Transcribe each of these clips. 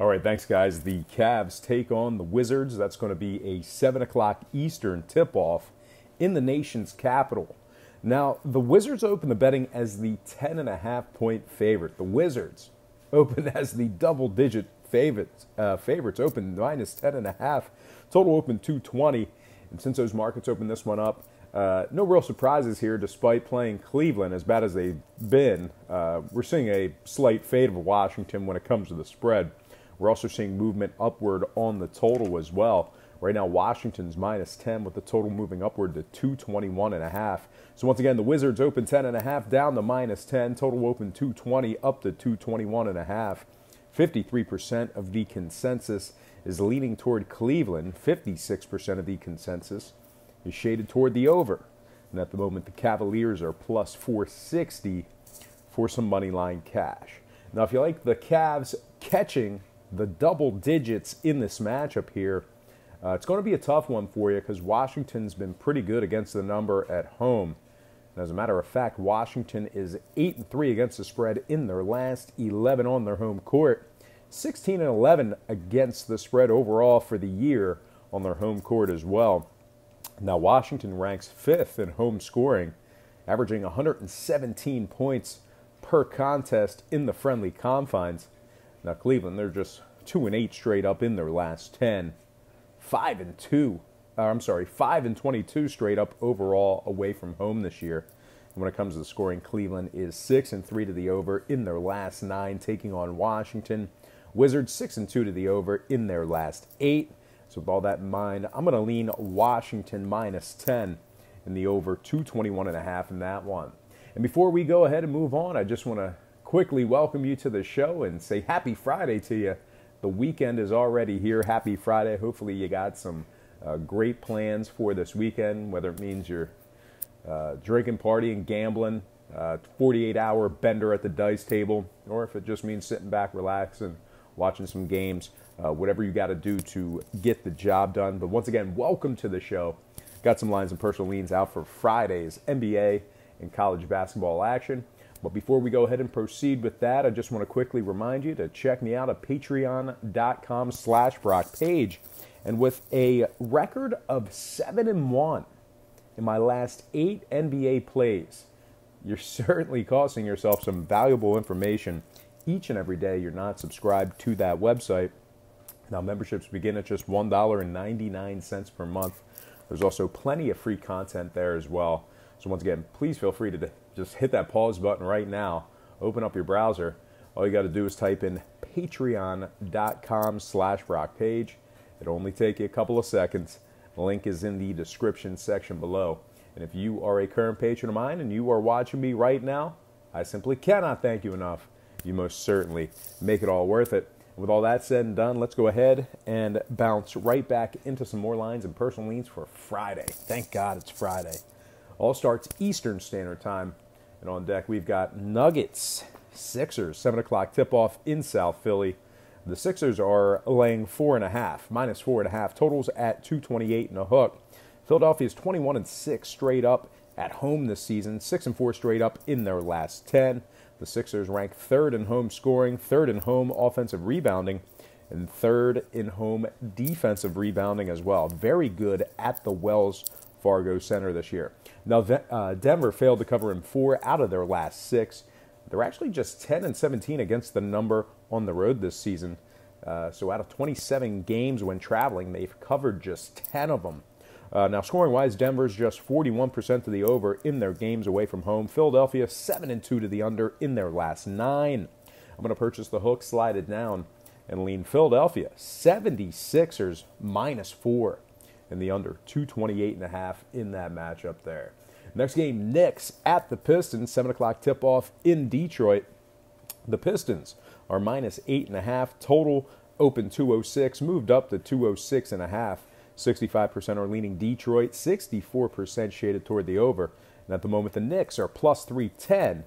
All right, thanks, guys. The Cavs take on the Wizards. That's going to be a 7 o'clock Eastern tip-off in the nation's capital. Now, the Wizards open the betting as the 10.5-point favorite. The Wizards open as the double-digit favorites, open minus 10.5. Total open 220. And since those markets opened this one up, no real surprises here, despite playing Cleveland as bad as they've been. We're seeing a slight fade of Washington when it comes to the spread. We're also seeing movement upward on the total as well. Right now, Washington's minus 10 with the total moving upward to 221.5. So once again, the Wizards open 10.5 down to minus 10. Total open 220 up to 221.5. 53% of the consensus is leaning toward Cleveland. 56% of the consensus is shaded toward the over. And at the moment, the Cavaliers are plus 460 for some money line cash. Now, if you like the Cavs catching the double digits in this matchup here, it's going to be a tough one for you because Washington's been pretty good against the number at home. And as a matter of fact, Washington is 8-3 against the spread in their last 11 on their home court. 16-11 against the spread overall for the year on their home court as well. Now, Washington ranks 5th in home scoring, averaging 117 points per contest in the friendly confines. Now, Cleveland, they're just 2-8 straight up in their last 10. 5-22 straight up overall away from home this year. And when it comes to the scoring, Cleveland is 6-3 to the over in their last 9, taking on Washington. Wizards 6-2 to the over in their last 8. So with all that in mind, I'm going to lean Washington minus 10 in the over 221.5 in that one. And before we go ahead and move on, I just want to quickly welcome you to the show and say happy Friday to you. The weekend is already here. Happy Friday. Hopefully you got some great plans for this weekend, whether it means you're drinking, partying, gambling, 48-hour bender at the dice table, or if it just means sitting back, relaxing, watching some games, whatever you got to do to get the job done. But once again, welcome to the show. Got some lines and personal leans out for Friday's NBA and college basketball action. But before we go ahead and proceed with that, I just want to quickly remind you to check me out at patreon.com/BrockPage. And with a record of 7-1 in my last 8 NBA plays, you're certainly costing yourself some valuable information each and every day you're not subscribed to that website. Now, memberships begin at just $1.99 per month. There's also plenty of free content there as well. So once again, please feel free to just hit that pause button right now. Open up your browser. All you got to do is type in patreon.com/BrockPage. It'll only take you a couple of seconds. The link is in the description section below. And if you are a current patron of mine and you are watching me right now, I simply cannot thank you enough. You most certainly make it all worth it. And with all that said and done, let's go ahead and bounce right back into some more lines and personal leans for Friday. Thank God it's Friday. All starts Eastern Standard Time. And on deck, we've got Nuggets, Sixers, 7 o'clock tip-off in South Philly. The Sixers are laying 4.5, minus 4.5. Totals at 228 and a hook. Philadelphia is 21-6 straight up at home this season, 6-4 straight up in their last 10. The Sixers rank 3rd in home scoring, 3rd in home offensive rebounding, and 3rd in home defensive rebounding as well. Very good at the Wells Fargo Center this year. Now, Denver failed to cover in 4 out of their last 6. They're actually just 10-17 against the number on the road this season. So out of 27 games when traveling, they've covered just 10 of them. Now, scoring-wise, Denver's just 41% to the over in their games away from home. Philadelphia, 7-2 to the under in their last 9. I'm going to purchase the hook, slide it down, and lean Philadelphia. 76ers, minus 4 in the under. 228.5 in that matchup there. Next game, Knicks at the Pistons. 7 o'clock tip-off in Detroit. The Pistons are minus 8.5. Total open 206, moved up to 206.5. 65% are leaning Detroit, 64% shaded toward the over. And at the moment, the Knicks are plus 310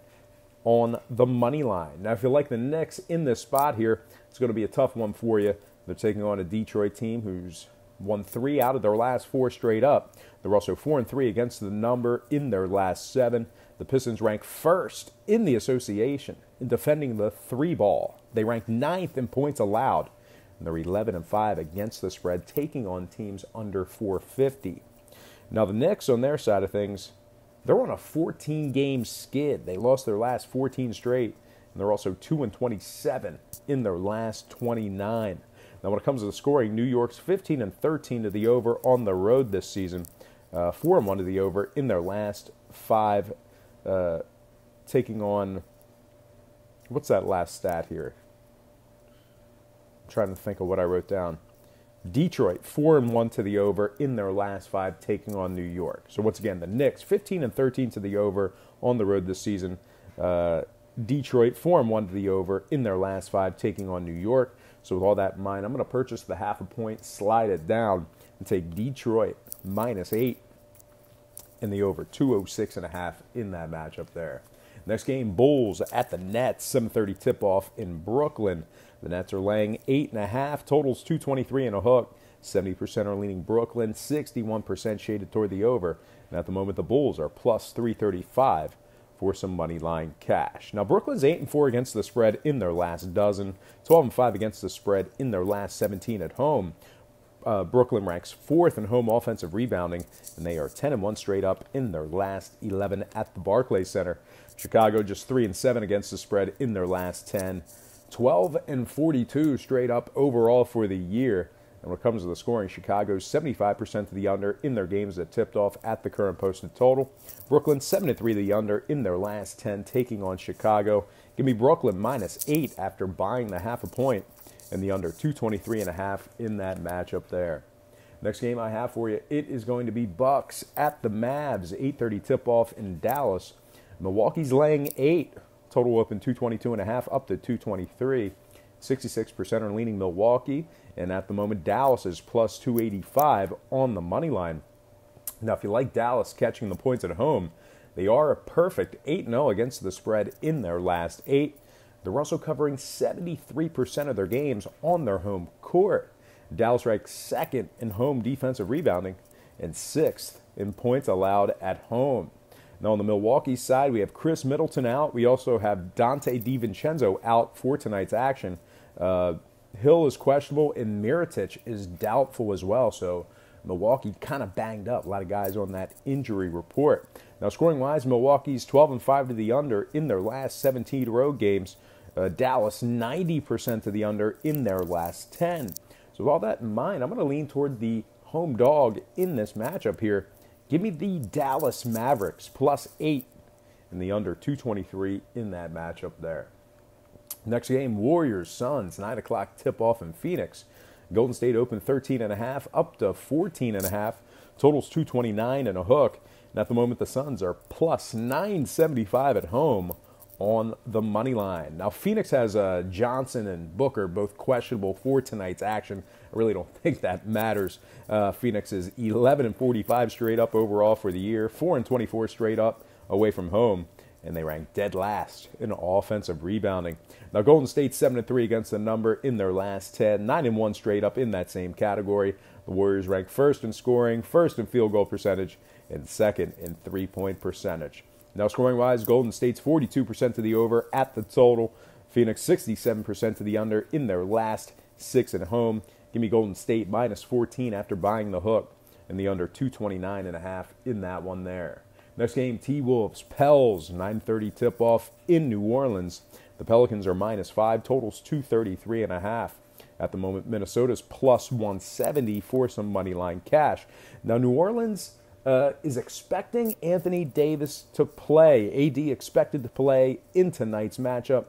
on the money line. Now, if you like the Knicks in this spot here, it's going to be a tough one for you. They're taking on a Detroit team who's won 3 out of their last 4 straight up. They're also 4-3 against the number in their last 7. The Pistons rank 1st in the association in defending the 3 ball. They rank 9th in points allowed and they're 11-5 against the spread, taking on teams under 450. Now, the Knicks, on their side of things, they're on a 14-game skid. They lost their last 14 straight, and they're also 2-27 in their last 29. Now, when it comes to the scoring, New York's 15-13 to the over on the road this season, 4-1 to the over in their last 5, taking on, what's that last stat here? I'm trying to think of what I wrote down. Detroit, 4-1 to the over in their last 5, taking on New York. So once again, the Knicks, 15-13 to the over on the road this season. Detroit, 4-1 to the over in their last 5, taking on New York. So with all that in mind, I'm going to purchase the half a point, slide it down, and take Detroit -8 in the over, 206.5 in that matchup there. Next game, Bulls at the Nets, 7:30 tip-off in Brooklyn. The Nets are laying 8.5, totals 223 and a hook. 70% are leaning Brooklyn, 61% shaded toward the over. And at the moment, the Bulls are plus 335 for some money line cash. Now, Brooklyn's 8-4 against the spread in their last dozen, 12-5 against the spread in their last 17 at home. Brooklyn ranks 4th in home offensive rebounding, and they are 10-1 straight up in their last 11 at the Barclays Center. Chicago just 3-7 against the spread in their last 10, 12-42 straight up overall for the year. And when it comes to the scoring, Chicago's 75% to the under in their games that tipped off at the current posted total. Brooklyn 7-3 to the under in their last 10, taking on Chicago. Give me Brooklyn -8 after buying the half a point, and the under 223.5 in that matchup there. Next game I have for you, it is going to be Bucks at the Mavs, 8:30 tip-off in Dallas. Milwaukee's laying 8, total open 222.5 up to 223. 66% are leaning Milwaukee, and at the moment Dallas is plus 285 on the money line. Now, if you like Dallas catching the points at home, they are a perfect 8-0 against the spread in their last 8. They're also covering 73% of their games on their home court. Dallas ranks 2nd in home defensive rebounding and 6th in points allowed at home. Now, on the Milwaukee side, we have Chris Middleton out. We also have Dante DiVincenzo out for tonight's action. Hill is questionable, and Mirotic is doubtful as well. So Milwaukee kind of banged up. A lot of guys on that injury report. Now, scoring-wise, Milwaukee's 12-5 to the under in their last 17 road games. Dallas 90% to the under in their last 10. So with all that in mind, I'm going to lean toward the home dog in this matchup here. Give me the Dallas Mavericks +8 and the under 223 in that matchup there. Next game, Warriors Suns, 9 o'clock tip-off in Phoenix. Golden State open 13.5 up to 14.5. Totals 229 and a hook. And at the moment, the Suns are plus 975 at home on the money line. Now, Phoenix has Johnson and Booker both questionable for tonight's action. I really don't think that matters. Phoenix is 11-45 straight up overall for the year, 4-24 straight up away from home, and they rank dead last in offensive rebounding. Now, Golden State 7-3 against the number in their last 10, 9-1 straight up in that same category. The Warriors rank 1st in scoring, 1st in field goal percentage, and 2nd in three-point percentage. Now, scoring-wise, Golden State's 42% to the over at the total. Phoenix 67% to the under in their last 6 at home. Give me Golden State -14 after buying the hook, and the under 229.5 in that one there. Next game, T-Wolves, Pels, 9:30 tip-off in New Orleans. The Pelicans are -5, totals 233.5. At the moment, Minnesota's plus 170 for some money line cash. Now, New Orleans is expecting Anthony Davis to play. AD expected to play in tonight's matchup.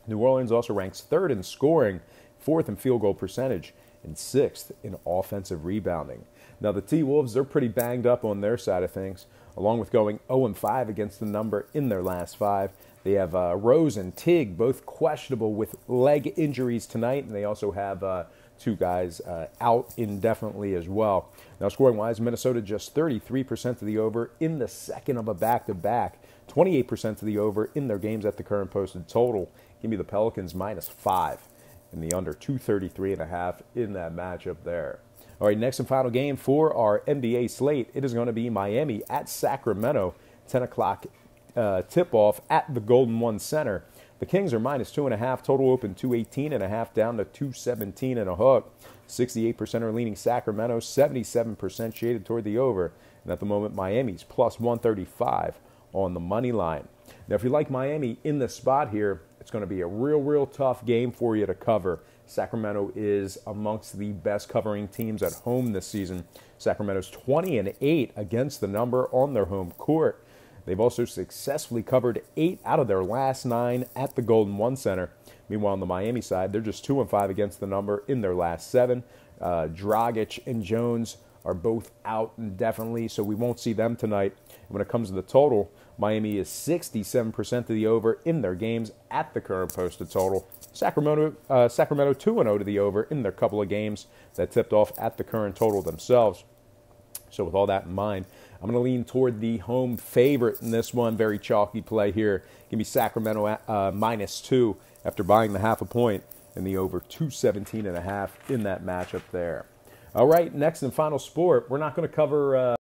New Orleans also ranks 3rd in scoring, 4th in field goal percentage, and 6th in offensive rebounding. Now, the T-Wolves, they're pretty banged up on their side of things, along with going 0-5 against the number in their last 5. They have Rose and Tig, both questionable with leg injuries tonight, and they also have 2 guys out indefinitely as well. Now, scoring-wise, Minnesota just 33% to the over in the second of a back-to-back, 28% to the over in their games at the current posted total. Give me the Pelicans -5 and the under 233.5 in that matchup there. All right, next and final game for our NBA slate. It is going to be Miami at Sacramento, 10 o'clock tip-off at the Golden One Center. The Kings are minus 2.5. Total open 218.5 down to 217 and a hook. 68% are leaning Sacramento, 77% shaded toward the over. And at the moment, Miami's plus 135 on the money line. Now, if you like Miami in the spot here, it's going to be a real tough game for you to cover. Sacramento is amongst the best covering teams at home this season. Sacramento's 20-8 against the number on their home court. They've also successfully covered 8 out of their last 9 at the Golden One Center. Meanwhile, on the Miami side, they're just 2-5 against the number in their last 7. Dragic and Jones are both out indefinitely, so we won't see them tonight. And when it comes to the total, Miami is 67% to the over in their games at the current posted total. Sacramento 2-0 to the over in their couple of games that tipped off at the current total themselves. So with all that in mind, I'm going to lean toward the home favorite in this one. Very chalky play here. Give me Sacramento at -2 after buying the half a point and the over 217.5 in that matchup there. All right, next and final sport. We're not going to cover